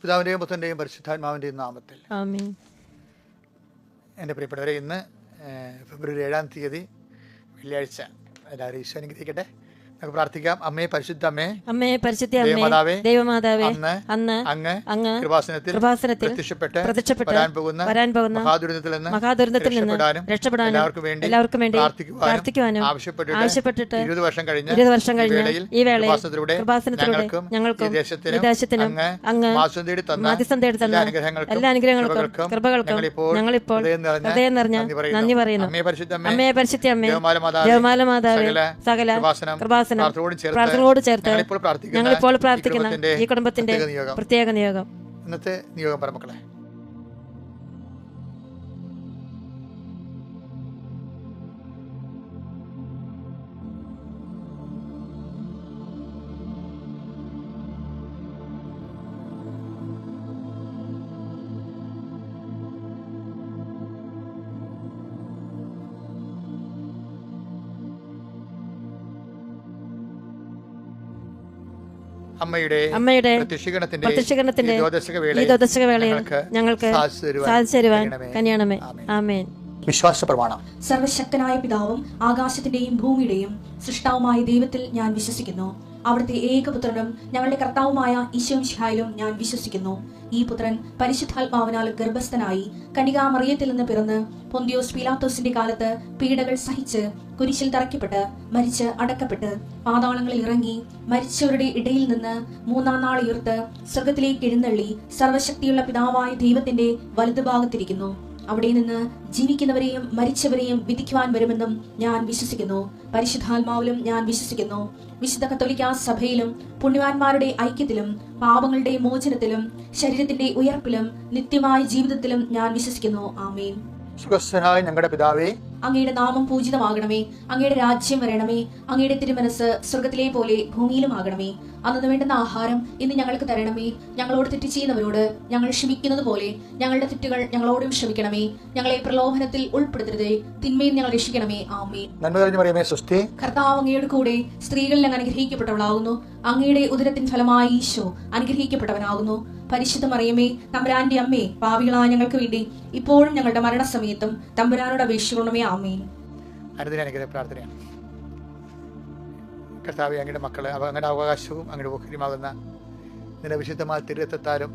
പിതാവിൻ്റെയും പുത്രൻ്റെയും പരിശുദ്ധാത്മാവിൻ്റെയും നാമത്തിൽ ആമേൻ. എൻ്റെ പ്രിയപ്പെട്ടവരെ, ഇന്ന് ഫെബ്രുവരി 7-ാം തീയതി വെള്ളിയാഴ്ച. എല്ലാവരും ഈശോ അനുഗ്രഹിക്കട്ടെ. നമുക്ക് പ്രാർത്ഥിക്കാം. അമ്മേ, പരിശുദ്ധ അമ്മേ, അമ്മേ, പരിശുദ്ധ അമ്മേ, ദേവമാതാവേ, ദൈവമാതാവേ, അന്ന് അങ്ങ് കൃപാസനത്തിൽ പ്രത്യക്ഷപ്പെട്ട് വരാൻ പോകുന്ന മഹാദുരന്തത്തിൽ നിന്ന് രക്ഷപ്പെടാനും എല്ലാവർക്കും വേണ്ടി പ്രാർത്ഥിക്കുവാനും ആവശ്യപ്പെട്ടിട്ട് 20 വർഷം കഴിഞ്ഞ് ഈ വേളയിൽ കൃപാസനത്തിലൂടെ ഞങ്ങൾക്കും ദേശത്തിനും അങ്ങ് മാധ്യസ്ഥം തേടി തന്ന എല്ലാ അനുഗ്രഹങ്ങൾക്കും കൃപകൾക്കും ഞങ്ങളിപ്പോൾ ഹൃദയം നിറഞ്ഞ നന്ദി പറയുന്നു. അമ്മേ, പരിശുദ്ധ അമ്മേ, ദേവമാല മാതാവേ, സകല കൃപാസനം പ്രാർത്ഥനകളോട് ചേർത്ത് ഞങ്ങളിപ്പോൾ പ്രാർത്ഥിക്കുന്ന ഈ കുടുംബത്തിന്റെ പ്രത്യേക നിയോഗം. ഇന്നത്തെ നിയോഗം പറ മക്കളെ. അമ്മയുടെ പ്രത്യക്ഷീകരണത്തിന്റെ ഈ ദശക വേളയിൽ ഞങ്ങൾക്ക് സാധിച്ചു തരുവാൻ കനിയണമേ. ആമേൻ. വിശ്വാസ പ്രമാണം. സർവശക്തനായ പിതാവും ആകാശത്തിന്റെയും ഭൂമിയുടെയും സൃഷ്ടാവുമായ ദൈവത്തിൽ ഞാൻ വിശ്വസിക്കുന്നു. അവിടുത്തെ ഏകപുത്രനും ഞങ്ങളുടെ കർത്താവുമായ ഈശോമിശിഹായിലും ഞാൻ വിശ്വസിക്കുന്നു. ഈ പുത്രൻ പരിശുദ്ധാത്മാവിനാൽ ഗർഭസ്ഥനായി കന്യകാമറിയത്തിൽ നിന്ന് പിറന്ന് പൊന്തിയോസ് പീലാത്തോസിന്റെ കാലത്ത് പീഡകൾ സഹിച്ച് കുരിശിൽ തറയ്ക്കപ്പെട്ട് മരിച്ച് അടക്കപ്പെട്ട് പാതാളങ്ങളിൽ ഇറങ്ങി മരിച്ചവരുടെ ഇടയിൽ നിന്ന് 3-ാം നാൾ ഉയർത്ത് സ്വർഗത്തിലേക്ക് എഴുന്നള്ളി സർവശക്തിയുള്ള പിതാവായ ദൈവത്തിന്റെ വലതുഭാഗത്തിരിക്കുന്നു. അവിടെ നിന്ന് ജീവിക്കുന്നവരെയും മരിച്ചവരെയും വിധിക്കുവാൻ വരുമെന്നും ഞാൻ വിശ്വസിക്കുന്നു. പരിശുദ്ധാത്മാവിലും ഞാൻ വിശ്വസിക്കുന്നു. വിശുദ്ധ കത്തോലിക്കാ സഭയിലും പുണ്യവാന്മാരുടെ ഐക്യത്തിലും പാപങ്ങളുടെ മോചനത്തിലും ശരീരത്തിന്റെ ഉയർപ്പിലും നിത്യമായ ജീവിതത്തിലും ഞാൻ വിശ്വസിക്കുന്നു. ആമേൻ. സുഖസ്ഥനായ ഞങ്ങളുടെ പിതാവേ, അങ്ങയുടെ നാമം പൂജിതമാകണമേ. അങ്ങയുടെ രാജ്യം വരണമേ. അങ്ങയുടെ തിരുമനസ് സ്വർഗത്തിലെ പോലെ ഭൂമിയിലും ആകണമേ. അന്നു വേണ്ടുന്ന ആഹാരം ഇന്ന് ഞങ്ങൾക്ക് തരണമേ. ഞങ്ങളോട് തെറ്റ് ചെയ്യുന്നവരോട് ഞങ്ങൾ ക്ഷമിക്കുന്നത് പോലെ ഞങ്ങളുടെ തെറ്റുകൾ ഞങ്ങളോടും ക്ഷമിക്കണമേ. ഞങ്ങളെ പ്രലോഭനത്തിൽ ഉൾപ്പെടുത്തരുതേ, തിന്മയിൽ ഞങ്ങൾ രക്ഷിക്കണമേ. ആമേൻ. കർത്താവ് അങ്ങയുടെ കൂടെ സ്ത്രീകളിൽ അങ്ങ് അനുഗ്രഹിക്കപ്പെട്ടവളാകുന്നു. അങ്ങയുടെ ഉദരത്തിൻ ഫലമായി ഈശോ അനുഗ്രഹിക്കപ്പെട്ടവനാകുന്നു. പരിശുദ്ധ മറിയമേ, തമ്പുരാന്റെ അമ്മേ, പാപികളായ ഞങ്ങൾക്ക് വേണ്ടി ഇപ്പോഴും ഞങ്ങളുടെ മരണസമയത്തും തമ്പുരാനോട് അപേക്ഷിക്കണമേ. ആമേൻ. അനുദിന പ്രാർത്ഥനയാണ്. കർത്താവേ, അങ്ങയുടെ മക്കളെ അങ്ങയുടെ അവകാശവും അങ്ങയുടെ ഓഹരിയുമാകുന്ന നിന്റെ വിശുദ്ധമായ തിരുരത്വത്താലും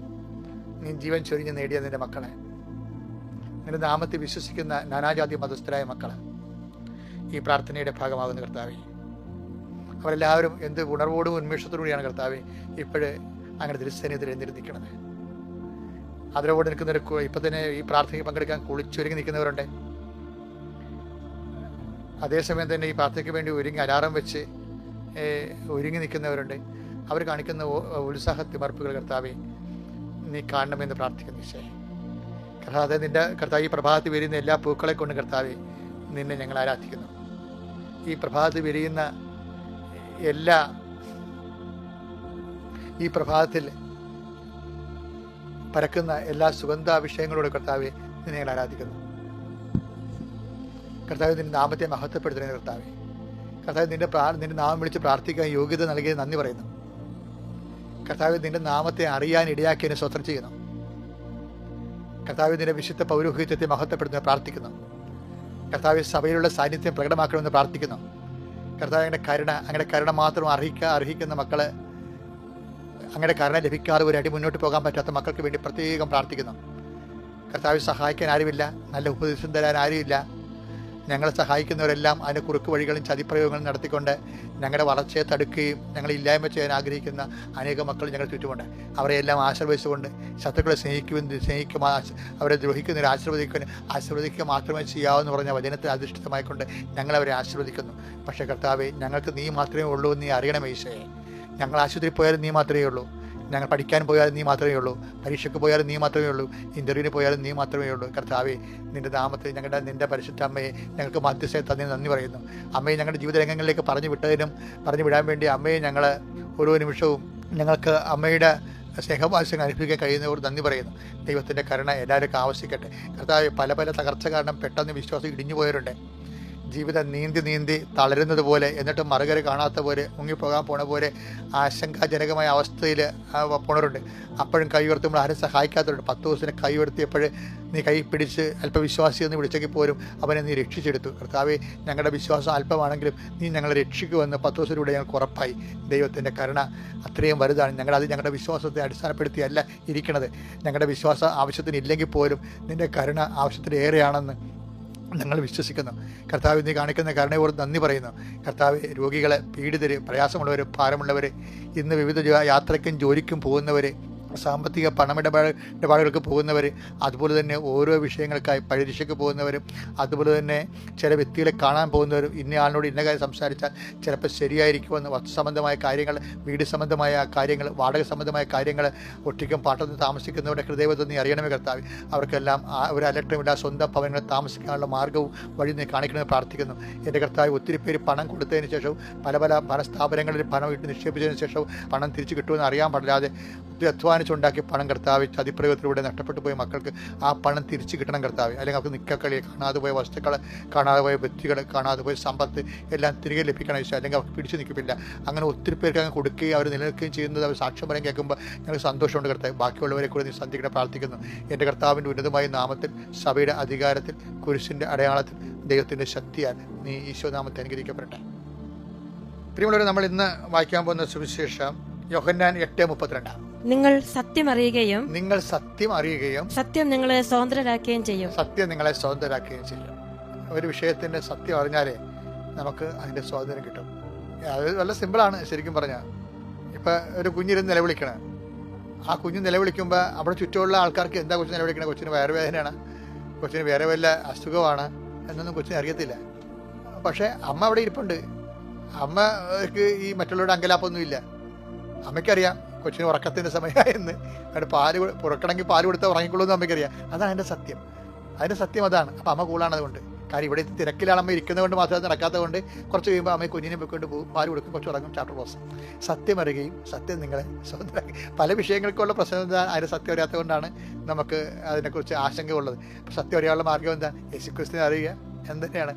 നീ ജീവൻ ചൊരിഞ്ഞ് നേടിയ നിന്റെ മക്കളെ, നിന്റെ നാമത്തിൽ വിശ്വസിക്കുന്ന നാനാജാതി മതസ്ഥരായ മക്കളെ ഈ പ്രാർത്ഥനയുടെ ഭാഗമാകുന്ന കർത്താവേ, അവരെല്ലാവരും എന്ത് ഉണർവോടും ഉന്മേഷത്തോടുകൂടിയാണ് കർത്താവേ ഇപ്പോഴ് അങ്ങനെ തിരുസന്നിധിയിൽ എഴുന്നേൽക്കുന്നത്. അതിലോട് നിൽക്കുന്നവർ ഇപ്പം തന്നെ ഈ പ്രാർത്ഥനയ്ക്ക് പങ്കെടുക്കാൻ കുളിച്ചൊരുങ്ങി നിൽക്കുന്നവരുണ്ട്. അതേസമയം തന്നെ ഈ പ്രാർത്ഥനയ്ക്ക് വേണ്ടി ഒരുങ്ങി അലാറം വെച്ച് ഒരുങ്ങി നിൽക്കുന്നവരുണ്ട്. അവർ കാണിക്കുന്ന ഉത്സാഹ തിമർപ്പുകൾ കർത്താവെ നീ കാണണമെന്ന് പ്രാർത്ഥിക്കുന്നു. ഈശോയെ കർത്താവേ, നിന്റെ കർത്താവ് ഈ പ്രഭാതത്തിൽ വിരിയുന്ന എല്ലാ പൂക്കളെ കൊണ്ട് കർത്താവെ നിന്നെ ഞങ്ങൾ ആരാധിക്കുന്നു. ഈ പ്രഭാതത്തിൽ വിരിയുന്ന ഈ പ്രഭാതത്തിൽ പരക്കുന്ന എല്ലാ സുഗന്ധാഭിഷേകങ്ങളോട് കർത്താവെ നിന്നെ ഞങ്ങൾ ആരാധിക്കുന്നു. കർത്താവ് നിന്റെ നാമത്തെ മഹത്വപ്പെടുത്തുന്ന കർത്താവെ, കർത്താവ് നിന്റെ നാമം വിളിച്ച് പ്രാർത്ഥിക്കാൻ യോഗ്യത നൽകിയത് നന്ദി പറയുന്നു. കർത്താവ് നിന്റെ നാമത്തെ അറിയാൻ ഇടയാക്കിയതിനെ സ്വത്രം ചെയ്യുന്നു. കർത്താവ് നിന്റെ വിശുദ്ധ പൗരോഹിത്യത്തെ മഹത്വപ്പെടുത്തുന്ന പ്രാർത്ഥിക്കുന്നു. കർത്താവ് സഭയിലുള്ള സാന്നിധ്യം പ്രകടമാക്കണമെന്ന് പ്രാർത്ഥിക്കുന്നു. കർത്താവ് അങ്ങയുടെ കരുണ മാത്രം അർഹിക്കുന്ന മക്കള്, അങ്ങയുടെ കരുണ ലഭിക്കാതെ ഒരു അടി മുന്നോട്ട് പോകാൻ പറ്റാത്ത മക്കൾക്ക് വേണ്ടി പ്രത്യേകം പ്രാർത്ഥിക്കുന്നു. കർത്താവ് സഹായിക്കാൻ ആരുമില്ല, നല്ല ഉപദേശം തരാൻ ആരുമില്ല. ഞങ്ങളെ സഹായിക്കുന്നവരെല്ലാം അതിന് കുറുക്ക് വഴികളും ചതിപ്രയോഗങ്ങളും നടത്തിക്കൊണ്ട് ഞങ്ങളുടെ വളർച്ചയെ തടുക്കുകയും ഞങ്ങളെ ഇല്ലായ്മ ചെയ്യാൻ ആഗ്രഹിക്കുന്ന അനേക മക്കൾ ഞങ്ങളുടെ ചുറ്റുമുണ്ട്. അവരെയെല്ലാം ആശീർവദിച്ചുകൊണ്ട് ശത്രുക്കളെ സ്നേഹിക്കുക അവരെ ദ്രോഹിക്കുന്നവരെ ആശീർവദിക്കുക മാത്രമേ ചെയ്യാവെന്ന് പറഞ്ഞ വചനത്തിൽ അധിഷ്ഠിതമായിക്കൊണ്ട് ഞങ്ങളവരെ ആശീർവദിക്കുന്നു. പക്ഷേ കർത്താവേ, ഞങ്ങൾക്ക് നീ മാത്രമേ ഉള്ളൂ എന്ന് നീ അറിയണമേ ഈശോയെ. ഞങ്ങൾ ആശുപത്രിയിൽ പോയാലും നീ മാത്രമേ ഉള്ളൂ, ഞങ്ങൾ പഠിക്കാൻ പോയാലും നീ മാത്രമേ ഉള്ളൂ, പരീക്ഷയ്ക്ക് പോയാലും നീ മാത്രമേ ഉള്ളൂ, ഇൻ്റർവ്യൂവിന് പോയാലും നീ മാത്രമേ ഉള്ളൂ. കർത്താവേ, നിന്റെ നാമത്തിൽ നിന്റെ പരിശുദ്ധ അമ്മയെ ഞങ്ങൾക്ക് മധ്യസ്ഥ തന്നെ നന്ദി പറയുന്നു. അമ്മയെ ഞങ്ങളുടെ ജീവിത രംഗങ്ങളിലേക്ക് പറഞ്ഞു വിടാൻ വേണ്ടി അമ്മയെ ഞങ്ങൾ ഓരോ നിമിഷവും ഞങ്ങൾക്ക് അമ്മയുടെ സ്നേഹവാത്സല്യം അനുഭവിക്കാൻ കഴിയുന്നവർ നന്ദി പറയുന്നു. ദൈവത്തിൻ്റെ കരുണ എല്ലാവർക്കും ആവശ്യിക്കട്ടെ. കർത്താവേ, പല തകർച്ച കാരണം പെട്ടെന്ന് വിശ്വാസം ഇടിഞ്ഞു പോയവരുണ്ട്. ജീവിതം നീന്തി തളരുന്നത് പോലെ, എന്നിട്ട് മറുകര കാണാത്ത പോലെ, മുങ്ങിപ്പോകാൻ പോണ പോലെ ആശങ്കാജനകമായ അവസ്ഥയിൽ പോണവരുണ്ട്. അപ്പോഴും കൈ ഉയർത്തുമ്പോൾ ആരും സഹായിക്കാത്തവരുണ്ട്. 10 ദിവസത്തിന് കൈ ഉയർത്തിയപ്പോൾ നീ കൈ പിടിച്ച് അല്പവിശ്വാസി എന്ന് വിളിച്ചെങ്കിൽ പോലും അവനെ നീ രക്ഷിച്ചെടുത്തു. കർത്താവേ, ഞങ്ങളുടെ വിശ്വാസം അല്പമാണെങ്കിലും നീ ഞങ്ങളെ രക്ഷിക്കുമെന്ന് 10 ദിവസത്തിലൂടെ ഞങ്ങൾക്ക് ഉറപ്പായി. ദൈവത്തിൻ്റെ കരുണ അത്രയും വലുതാണ്. ഞങ്ങളുടെ വിശ്വാസത്തെ അടിസ്ഥാനപ്പെടുത്തിയല്ല ഇരിക്കുന്നത്. ഞങ്ങളുടെ വിശ്വാസം ആവശ്യത്തിന് ഇല്ലെങ്കിൽ പോലും നിൻ്റെ കരുണ ആവശ്യത്തിന് ഏറെയാണെന്ന് ഞങ്ങൾ വിശ്വസിക്കുന്നു. കർത്താവ്, നീ കാണിക്കുന്ന കരുണയോട് നന്ദി പറയുന്നു. കർത്താവ്, രോഗികളെ, പീഡിതർ, പ്രയാസമുള്ളവർ, ഭാരമുള്ളവർ, ഇന്ന് വിവിധ യാത്രയ്ക്കും ജോലിക്കും പോകുന്നവർ, സാമ്പത്തിക പണമിടപാടുകൾക്ക് പോകുന്നവർ, അതുപോലെ തന്നെ ഓരോ വിഷയങ്ങൾക്കായി പരീക്ഷയ്ക്ക് പോകുന്നവരും, അതുപോലെ തന്നെ ചില വ്യക്തികളെ കാണാൻ പോകുന്നവരും, ഇന്ന ആളിനോട് ഇന്ന കാര്യം സംസാരിച്ചാൽ ചിലപ്പോൾ ശരിയായിരിക്കുമെന്ന്, വസ്തു സംബന്ധമായ കാര്യങ്ങൾ, വീട് സംബന്ധമായ കാര്യങ്ങൾ, വാടക സംബന്ധമായ കാര്യങ്ങൾ, ഒറ്റയ്ക്കും പാട്ടത്തിൽ താമസിക്കുന്നവരുടെ ഹൃദയത്തിൽ നീ അറിയണമേ കർത്താവ്. അവർക്കെല്ലാം ഒരു അലട്ടമില്ല സ്വന്തം ഭവനങ്ങളിൽ താമസിക്കാനുള്ള മാർഗ്ഗവും വഴി നീ കാണിക്കണമെന്ന് പ്രാർത്ഥിക്കുന്നു. എൻ്റെ കർത്താവ്, ഒത്തിരി പേര് പണം കൊടുത്തതിന് ശേഷവും പല ധനസ്ഥാപനങ്ങളിൽ പണം ഇട്ട് നിക്ഷേപിച്ചതിന് ശേഷവും പണം തിരിച്ചു കിട്ടുമെന്ന് അറിയാൻ പാടില്ലാതെ ഒത്തിരി അധ്വാനിച്ചുണ്ടാക്കിയ പണം കർത്താവ് ചതിപ്രയോഗത്തിലൂടെ നഷ്ടപ്പെട്ടു പോയ മക്കൾക്ക് ആ പണം തിരിച്ചു കിട്ടണം കർത്താവ്. അല്ലെങ്കിൽ അവർക്ക് നിക്കക്കളി, കാണാതെ പോയ വസ്തുക്കൾ, കാണാതെ പോയ വ്യക്തികൾ, കാണാതെ പോയ സമ്പത്ത് എല്ലാം തിരികെ ലഭിക്കണം ഈശോ. അല്ലെങ്കിൽ അവർക്ക് പിടിച്ചു നിൽക്കില്ല. അങ്ങനെ ഒത്തിരി പേർക്ക് അങ്ങ് കൊടുക്കുകയും അവർ നിലനിൽക്കുകയും ചെയ്യുന്നത് അവർ സാക്ഷ്യം പറയാൻ കേൾക്കുമ്പോൾ ഞങ്ങൾക്ക് സന്തോഷമുണ്ട് കർത്താവ്. ബാക്കിയുള്ളവരെ കൂടെ നീ സന്ധിക്കണം പ്രാർത്ഥിക്കുന്നു. എൻ്റെ കർത്താവിൻ്റെ ഉന്നതമായ നാമത്തിൽ, സഭയുടെ അധികാരത്തിൽ, കുരിശിൻ്റെ അടയാളത്തിൽ, ദൈവത്തിൻ്റെ ശക്തിയാൽ നീ ഈശോ നാമത്തെ അനുഗ്രഹിക്കപ്പെടട്ടെ. പ്രിയമുള്ളവരെ, നമ്മൾ ഇന്ന് വായിക്കാൻ പോകുന്ന സുവിശേഷം യോഹന്നാൻ 8:32. നിങ്ങൾ സത്യം അറിയുകയും സത്യം നിങ്ങളെ സ്വതന്ത്രരാക്കുകയും ചെയ്യും. സത്യം നിങ്ങളെ സ്വതന്ത്രരാക്കുകയും ചെയ്യും. ഒരു വിഷയത്തിന്റെ സത്യം അറിഞ്ഞാലേ നമുക്ക് അതിന്റെ സ്വാതന്ത്ര്യം കിട്ടും. അത് വളരെ സിമ്പിളാണ് ശരിക്കും പറഞ്ഞാൽ. ഇപ്പം ഒരു കുഞ്ഞിരുന്ന് നിലവിളിക്കണം. ആ കുഞ്ഞ് നിലവിളിക്കുമ്പോൾ അവിടെ ചുറ്റുമുള്ള ആൾക്കാർക്ക് എന്താ കൊച്ചിന് നിലവിളിക്കണം, കൊച്ചിന് വയറുവേദനയാണ്, കൊച്ചിന് വേറെ വല്ല അസുഖമാണ് എന്നൊന്നും കൊച്ചിന് അറിയത്തില്ല. പക്ഷേ അമ്മ അവിടെ ഇരിപ്പുണ്ട്. അമ്മക്ക് ഈ മറ്റുള്ളവരുടെ അങ്കലാപ്പൊന്നുമില്ല. അമ്മയ്ക്കറിയാം കൊച്ചിന് ഉറക്കത്തിൻ്റെ സമയമായെന്ന്. അവിടെ പുറക്കണമെങ്കിൽ പാല് കൊടുത്താൽ ഉറങ്ങിക്കൊള്ളൂ എന്ന് അമ്മയ്ക്കറിയാം. അതാണ് അതിൻ്റെ സത്യം. അതിൻ്റെ സത്യം അതാണ്. അപ്പം അമ്മ കൂളാണ്. അതുകൊണ്ട് കാര്യം ഇവിടെ തിരക്കിലാണ് അമ്മ ഇരിക്കുന്നതുകൊണ്ട് മാത്രമേ നടക്കാത്തത് കൊണ്ട് കുറച്ച് കഴിയുമ്പോൾ അമ്മ കുഞ്ഞിനെ പോയിക്കൊണ്ട് പോകും, പാല് കൊടുക്കും, കുറച്ച് ഉറങ്ങും, ചാപ്റ്റർ ക്ലോസ്. സത്യം അറിയുകയും സത്യം നിങ്ങളെ സ്വതന്ത്രമാക്കി. പല വിഷയങ്ങൾക്കുള്ള പ്രശ്നം എന്താ, അതിന് സത്യം അറിയാത്തത് കൊണ്ടാണ് നമുക്ക് അതിനെക്കുറിച്ച് ആശങ്ക ഉള്ളത്. അപ്പം സത്യം അറിയാനുള്ള മാർഗ്ഗം എന്താ? യേശുക്രിസ്തുവിനെ അറിയുക എന്തിനാണ്?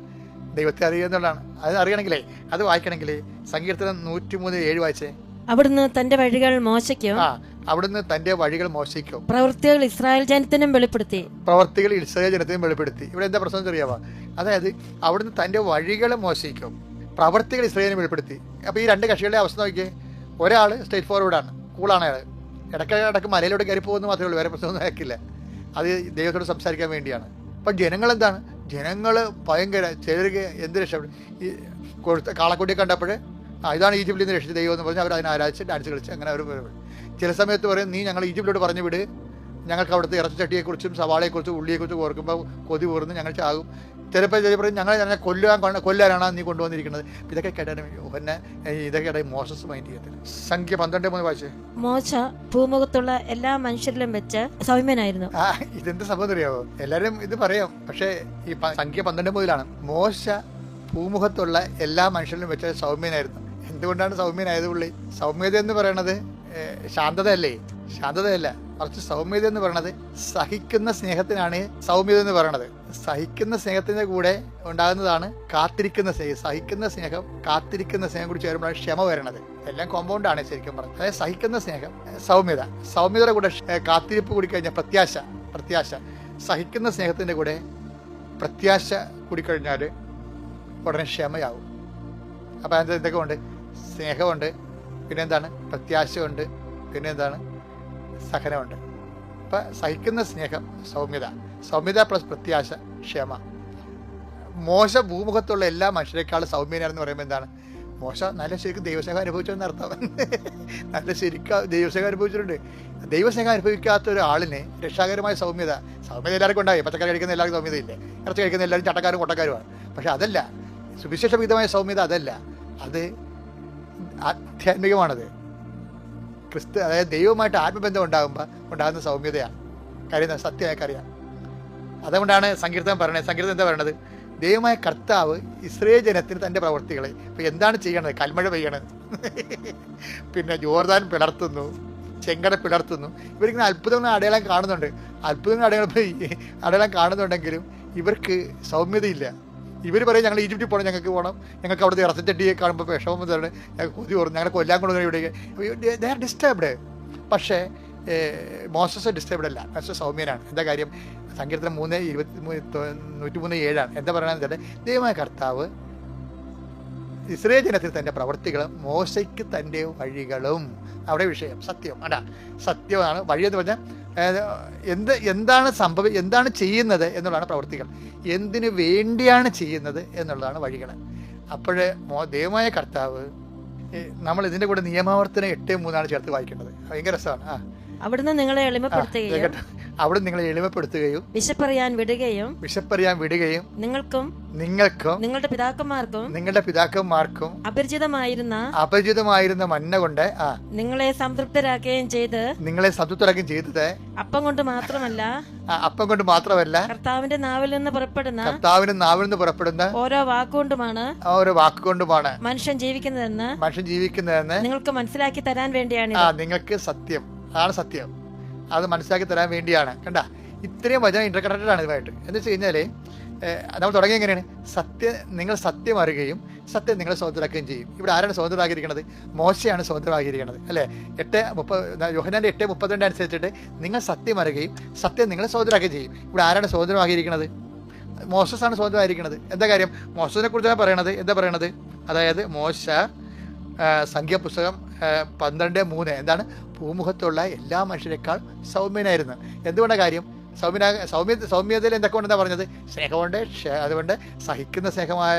ദൈവത്തെ അറിയുക എന്നുള്ളതാണ്. അത് അറിയണമെങ്കിലേ, അത് വായിക്കണമെങ്കിലേ സങ്കീർത്തനം 103:7 വായിച്ചേ. അവിടുന്ന് തന്റെ വഴികൾ മോശയ്ക്കും പ്രവൃത്തികൾ ഇസ്രായേൽ ജനത്തിനും വെളിപ്പെടുത്തി. ഇവിടെ എന്താ പ്രശ്നം അറിയാവാ? അതായത് അവിടുന്ന് തന്റെ വഴികൾ മോശിക്കും, പ്രവൃത്തികൾ ഇസ്രായേലിനെ വെളിപ്പെടുത്തി. അപ്പോൾ ഈ രണ്ട് കക്ഷികളുടെ അവസ്ഥ നോക്കിയേ. ഒരാൾ സ്ട്രേറ്റ് ഫോർവേഡാണ്, കൂളാണ്. അയാൾ ഇടയ്ക്കിടയ്ക്ക് മലയിലോട്ട് കയറി പോകുന്ന മാത്രമേ ഉള്ളൂ, വേറെ പ്രശ്നമൊന്നും ആക്കില്ല. അത് ദൈവത്തോട് സംസാരിക്കാൻ വേണ്ടിയാണ്. അപ്പം ജനങ്ങൾ എന്താണ്? ജനങ്ങൾ ഭയങ്കര, ചിലർക്ക് എന്ത് രക്ഷപ്പെടും. ഈ കാളക്കുട്ടിയെ കണ്ടപ്പോൾ ഇതാണ് ഈജിപ്തിൽ നിന്ന് രക്ഷിച്ച ദൈവം എന്ന് പറഞ്ഞ് അവർ അതിനെ ആരാധിച്ച് ഡാൻസ് കളിച്ച് അങ്ങനെ അവർ ചില സമയത്ത് പറയും, നീ ഞങ്ങൾ ഈജിപ്തിലോട്ട് പറഞ്ഞു വിട്, ഞങ്ങൾക്ക് അവിടുത്തെ ഇറച്ചിച്ചട്ടിയെക്കുറിച്ചും സവാളയെക്കുറിച്ചും ഉള്ളിയെക്കുറിച്ചും ഓർക്കുമ്പോൾ കൊതി കൂർന്ന് ഞങ്ങൾ ചാകും. ചിലപ്പോൾ പറയും ഞങ്ങളെ കൊല്ലാനാണ് നീ കൊണ്ടുവന്നിരിക്കുന്നത്. ഇതൊക്കെ കേട്ടാൽ പിന്നെ ഇതൊക്കെ കേട്ടാൽ മോശസ് മൈൻഡ് ചെയ്യത്തില്ല. സംഖ്യ 12:3 വായിച്ചേ. മോശ ഭൂമുഖത്തുള്ള എല്ലാ മനുഷ്യരിലും വെച്ച് സൗമ്യനായിരുന്നു. ഇതെന്ത് സംഭവം അറിയാവോ? എല്ലാവരും ഇത് പറയാം, പക്ഷേ ഈ സംഖ്യ 12:3 മോശ ഭൂമുഖത്തുള്ള എല്ലാ മനുഷ്യരിലും വെച്ച് സൗമ്യനായിരുന്നു. എന്തുകൊണ്ടാണ് സൗമ്യനായത് പുള്ളി? സൗമ്യത എന്ന് പറയണത് ശാന്തതയല്ലേ? ശാന്തതയല്ല, കുറച്ച് സൗമ്യത എന്ന് പറയണത് സഹിക്കുന്ന സ്നേഹത്തിനാണ് സൗമ്യത എന്ന് പറയണത്. സഹിക്കുന്ന സ്നേഹത്തിന്റെ കൂടെ ഉണ്ടാകുന്നതാണ് കാത്തിരിക്കുന്ന സ്നേഹം. കാത്തിരിക്കുന്ന സ്നേഹം കൂടി ചേരുമ്പോഴാണ് ക്ഷമ വരണത്. എല്ലാം കോമ്പൗണ്ടാണ് ശരിക്കും പറഞ്ഞത്. അതായത് സഹിക്കുന്ന സ്നേഹം, സൗമ്യതയുടെ കൂടെ കാത്തിരിപ്പ് കൂടി കഴിഞ്ഞാൽ പ്രത്യാശ. സഹിക്കുന്ന സ്നേഹത്തിന്റെ കൂടെ പ്രത്യാശ കൂടിക്കഴിഞ്ഞാൽ ഉടനെ ക്ഷമയാവും. അപ്പം അതിൻ്റെ എന്തൊക്കെ ഉണ്ട്? സ്നേഹമുണ്ട്, പിന്നെ എന്താണ്? പ്രത്യാശയുണ്ട്, പിന്നെ എന്താണ്? സഹനമുണ്ട്. അപ്പം സഹിക്കുന്ന സ്നേഹം, സൗമ്യത പ്ലസ് പ്രത്യാശ, ക്ഷമ. മോശ ഭൂമുഖത്തുള്ള എല്ലാ മനുഷ്യരെക്കാളും സൗമ്യനാണെന്ന് പറയുമ്പോൾ എന്താണ്? മോശ നല്ല ശരിക്കും ദൈവസ്നേഹം അനുഭവിച്ചതെന്ന് അർത്ഥം. നല്ല ശരിക്കും ദൈവസ്നേഹം അനുഭവിച്ചിട്ടുണ്ട്. ദൈവസ്നേഹം അനുഭവിക്കാത്ത ഒരാളിന് രക്ഷാകരമായ സൗമ്യത എല്ലാവർക്കും ഉണ്ടായി. പച്ചക്കറി കഴിക്കുന്ന എല്ലാവർക്കും സൗമ്യതയില്ലേ? ഇറച്ചി കഴിക്കുന്ന എല്ലാവരും ചട്ടക്കാരും കൊട്ടക്കാരുമാണ്. പക്ഷെ അതല്ല സുവിശേഷവിധമായ സൗമ്യത. അതല്ല, അത് ആധ്യാത്മികമാണത്. അതായത് ദൈവവുമായിട്ട് ആത്മബന്ധം ഉണ്ടാകുമ്പോൾ ഉണ്ടാകുന്ന സൗമ്യതയാണ്. കാര്യം സത്യമായിക്കറിയാം. അതുകൊണ്ടാണ് സങ്കീർത്തനം പറയണത്. സങ്കീർത്തനം എന്താ പറയണത്? ദൈവമായ കർത്താവ് ഇസ്രായേൽ ജനത്തിന് തൻ്റെ പ്രവൃത്തികളെ ഇപ്പം എന്താണ് ചെയ്യണത്? കൽമഴ പെയ്യണത്, പിന്നെ ജോർദാൻ പിളർത്തുന്നു, ചെങ്കട പിളർത്തുന്നു. ഇവരിങ്ങനെ അത്ഭുതങ്ങൾ അടയാളം കാണുന്നുണ്ട്. അടയാളം കാണുന്നുണ്ടെങ്കിലും ഇവർക്ക് സൗമ്യതയില്ല. ഇവർ പറയും ഞങ്ങൾ ഈജിപ്തിൽ പോകണം, ഞങ്ങൾക്ക് പോകണം, ഞങ്ങൾക്ക് അവിടുത്തെ ഇറച്ചച്ചട്ടിയെ കാണുമ്പോൾ വിഷമം തരണം, ഞങ്ങൾക്ക് കൊതി ഓർന്നു, ഞങ്ങളെ കൊല്ലാൻ കൊണ്ടുവന്ന ഇവിടേക്ക്. They are disturbed. പക്ഷേ മോസസ് ഡിസ്റ്റർബ്ഡ് അല്ല, മോസസ് സൗമ്യനാണ്. എന്താ കാര്യം? സങ്കീർത്തനം 103:7 എന്താ പറയണമെന്ന് വെച്ചാൽ, ദൈവമായ കർത്താവ് ഇസ്രായേൽ ജനത്തിൽ തൻ്റെ പ്രവൃത്തികളും മോശയ്ക്ക് തൻ്റെ വഴികളും. അവിടെ വിഷയം സത്യം അല്ല, സത്യമാണ്. വഴിയെന്ന് പറഞ്ഞാൽ എന്താണ് ചെയ്യുന്നത് എന്നുള്ളതാണ് പ്രവൃത്തികൾ, എന്തിനു വേണ്ടിയാണ് ചെയ്യുന്നത് എന്നുള്ളതാണ് വഴികൾ. അപ്പോഴേ ദൈവമായ കർത്താവ്, നമ്മൾ ഇതിൻ്റെ കൂടെ നിയമാവർത്തനം 8:3 ചേർത്ത് വായിക്കേണ്ടത്. ഭയങ്കര രസമാണ്. അവിടുന്ന് നിങ്ങളെ എളിമപ്പെടുത്തുകയും അവിടെ നിങ്ങളെ എളിമപ്പെടുത്തുകയും വിശപ്പറിയാൻ വിടുകയും നിങ്ങൾക്കും നിങ്ങളുടെ പിതാക്കന്മാർക്കും അപരിചിതമായിരുന്ന മന്ന കൊണ്ട് നിങ്ങളെ സംതൃപ്തരാക്കുകയും ചെയ്തത് അപ്പം കൊണ്ട് മാത്രമല്ല കർത്താവിന്റെ നാവിൽ നിന്ന് പുറപ്പെടുന്ന ഓരോ വാക്കുകൊണ്ടുമാണ് മനുഷ്യൻ ജീവിക്കുന്നതെന്ന് നിങ്ങൾക്ക് മനസ്സിലാക്കി തരാൻ വേണ്ടിയാണ്. നിങ്ങൾക്ക് സത്യം ആണ്, സത്യം അത് മനസ്സിലാക്കി തരാൻ വേണ്ടിയാണ്. കണ്ട, ഇത്രയും വചനം ഇന്റർകണക്റ്റഡ് ആണ് ഇതുമായിട്ട്. എന്ന് വെച്ച് കഴിഞ്ഞാൽ നമ്മൾ തുടങ്ങി എങ്ങനെയാണ്? നിങ്ങൾ സത്യം അറിയുകയും സത്യം നിങ്ങളെ സ്വതന്ത്രമാക്കുകയും ചെയ്യും. ഇവിടെ ആരാണ് സ്വതന്ത്രമാക്കിയിരിക്കുന്നത്? മോശയാണ് സ്വതന്ത്രമാക്കിയിരിക്കുന്നത്, അല്ലേ? 8:30 യോഹന്നാന്റെ 8:32 അനുസരിച്ചിട്ട് നിങ്ങൾ സത്യം അറിയുകയും സത്യം നിങ്ങളെ സ്വതന്ത്രമാക്കുകയും ചെയ്യും. ഇവിടെ ആരാണ് സ്വതന്ത്രമാക്കിയിരിക്കുന്നത്? മോശസാണ് സ്വതന്ത്രമായിരിക്കുന്നത്. എന്താ കാര്യം? മോശസിനെ കുറിച്ചാണ് പറയണത്. എന്താ പറയണത്? അതായത് മോശ സംഖ്യാപുസ്തകം 12:3 എന്താണ്? ഭൂമുഖത്തുള്ള എല്ലാ മനുഷ്യരെക്കാൾ സൗമ്യനായിരുന്നു. എന്തുകൊണ്ടാണ് കാര്യം? സൗമ്യതയിൽ എന്തൊക്കെ ഉണ്ടെന്നാണ് പറഞ്ഞത്? സ്നേഹമുണ്ട്, അതുകൊണ്ട് സഹിക്കുന്ന സ്നേഹമായ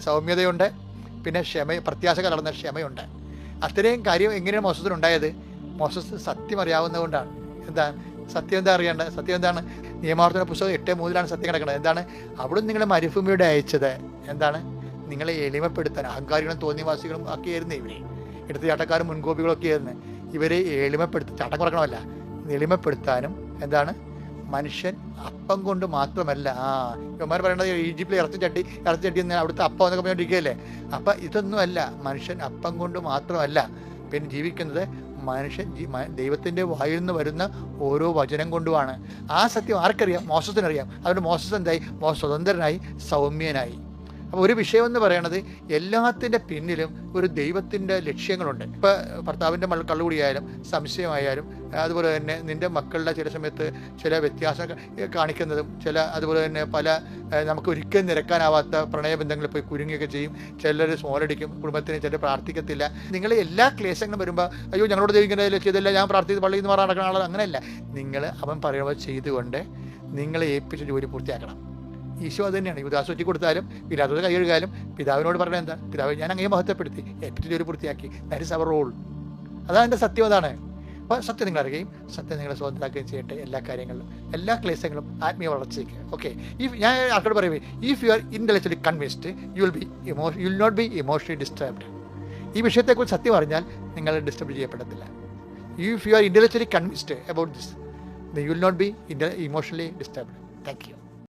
സൗമ്യതയുണ്ട്, പിന്നെ പ്രത്യാശ കലർന്ന ക്ഷമയുണ്ട്. അത്രയും കാര്യം എങ്ങനെയാണ് മോസസിനുണ്ടായത്? മോസസ് സത്യം അറിയാവുന്നതുകൊണ്ടാണ്. സത്യം എന്താ അറിയേണ്ടത്? സത്യം എന്താണ്? നിയമാവർത്തന പുസ്തകം 8:3 സത്യം കിടക്കുന്നത്. എന്താണ്? അവിടുന്ന് നിങ്ങളെ മരുഭൂമിയുടെ അയച്ചത് എന്താണ്? നിങ്ങളെ എളിമപ്പെടുത്താൻ. അഹങ്കാരികളും തോന്നിവാസികളും ഒക്കെയായിരുന്നു ഇവരെ, എടുത്തുചാട്ടക്കാരും മുൻകോപികളൊക്കെ ആയിരുന്നു. ഇവരെ ചാട്ടം കുറക്കണമല്ല, എളിമപ്പെടുത്താനും. എന്താണ്? മനുഷ്യൻ അപ്പം കൊണ്ട് മാത്രമല്ല. ഇവന്മാർ പറയണത് ഈജിപ്തിലെ ഇറച്ചിച്ചട്ടി അവിടുത്തെ അപ്പം എന്നൊക്കെ പറഞ്ഞിരിക്കുകയല്ലേ. അപ്പം ഇതൊന്നുമല്ല, മനുഷ്യൻ അപ്പം കൊണ്ട് മാത്രമല്ല പിന്നെ ജീവിക്കുന്നത്. മനുഷ്യൻ ദൈവത്തിൻ്റെ വായിൽ നിന്ന് വരുന്ന ഓരോ വചനം കൊണ്ടുമാണ്. ആ സത്യം ആർക്കറിയാം? മോസസിനറിയാം. അതുകൊണ്ട് മോസസ് എന്തായി? സ്വതന്ത്രനായി, സൗമ്യനായി. അപ്പോൾ ഒരു വിഷയം എന്ന് പറയണത് എല്ലാത്തിൻ്റെ പിന്നിലും ഒരു ദൈവത്തിൻ്റെ ലക്ഷ്യങ്ങളുണ്ട്. ഇപ്പോൾ ഭർത്താവിൻ്റെ കള്ളുകൂടിയായാലും സംശയമായാലും, അതുപോലെ തന്നെ നിൻ്റെ മക്കളുടെ ചില സമയത്ത് ചില വ്യത്യാസം കാണിക്കുന്നതും, അതുപോലെ തന്നെ പല നമുക്ക് ഒരിക്കലും നിരക്കാനാവാത്ത പ്രണയബന്ധങ്ങളിൽ പോയി കുരുങ്ങിയൊക്കെ ചെയ്യും. ചിലർ സ്മോളടിക്കും, കുടുംബത്തിന് ചിലർ പ്രാർത്ഥിക്കത്തില്ല. നിങ്ങൾ എല്ലാ ക്ലേശങ്ങളും വരുമ്പോൾ അയ്യോ ഞങ്ങളോട് ദൈവിക്കുന്നത് ചെയ്തില്ല, ഞാൻ പ്രാർത്ഥിച്ച് പള്ളിയിൽ നിന്ന് മാറാൻ നടക്കുന്ന ആൾ, അങ്ങനെയല്ല. നിങ്ങൾ അവൻ പറയുമ്പോൾ ചെയ്തുകൊണ്ട് നിങ്ങളെ ഏൽപ്പിച്ച ജോലി പൂർത്തിയാക്കണം. ഈശോ അത് തന്നെയാണ്. യുദാസ് ഒറ്റി കൊടുത്താലും പിതാവ് കൈ കഴുകാലും പിതാവിനോട് പറഞ്ഞാൽ എന്താ? പിതാവ് ഞാൻ അങ്ങേ മഹത്വപ്പെടുത്തി, ഏൽപ്പിച്ച ജോലി പൂർത്തിയാക്കി. That is our role. അതാണ് എൻ്റെ സത്യം. അതാണ്. അപ്പോൾ സത്യം നിങ്ങൾ അറിയുകയും സത്യം നിങ്ങളെ സ്വതന്ത്രമാക്കുകയും ചെയ്യട്ടെ. എല്ലാ കാര്യങ്ങളിലും, എല്ലാ ക്ലേശങ്ങളും ആത്മീയ വളർച്ചയ്ക്ക്. ഓക്കെ, ഞാൻ ആൾക്കാരോട് പറയുക, if you are intellectually convinced you will not be emotionally disturbed. ഈ വിഷയത്തെക്കുറിച്ച് സത്യം അറിഞ്ഞാൽ നിങ്ങൾ ഡിസ്റ്റർബ് ചെയ്യപ്പെടത്തില്ല. If you are intellectually convinced about this, you will not be emotionally disturbed. Thank U.